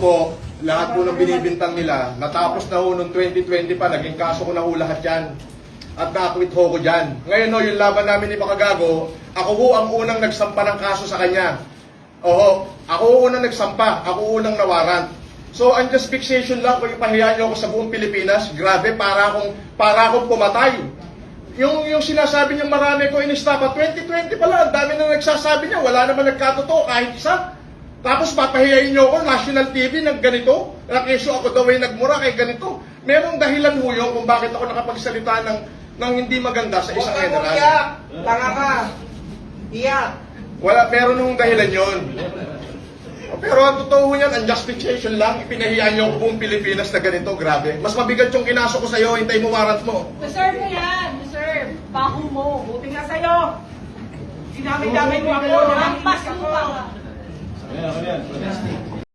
po, lahat po ng binibintang nila, natapos na ho noong 2020 pa, naging kaso ko na ho lahat yan. At na-acquit ho ko dyan. Ngayon ho, yung laban namin ni Makagago, ako ho ang unang nagsampa ng kaso sa kanya. Oho, ako ho unang nagsampa, ako unang nawarrant. So, ang just fixation lang, kung ipahiya niyo ako sa buong Pilipinas, grabe, para akong pumatay. Yung sinasabi niya marami ko inistapa, 2020 pala, ang dami na nagsasabi niya, wala naman nagkatotoo, kahit isa. Tapos papahiyain niyo ako, national TV, ng ganito, na keso ako daw ay nagmura kay ganito. Merong dahilan ho yun kung bakit ako nakapagsalita ng hindi maganda sa isang general. Iyak! Tanga ka! Iyak! Wala, pero nung dahilan yun. Pero ang totoo ho yan, ang justification lang, ipinahiya niyo ang buong Pilipinas na ganito, grabe. Mas mabigat yung kinaso ko sa'yo, hintay mo warrant mo. Deserve mo yan, deserve. Baho mo. Buti nga sa'yo! Dinami-damay mo ako! Lampas mo pa. Ayan, ayan.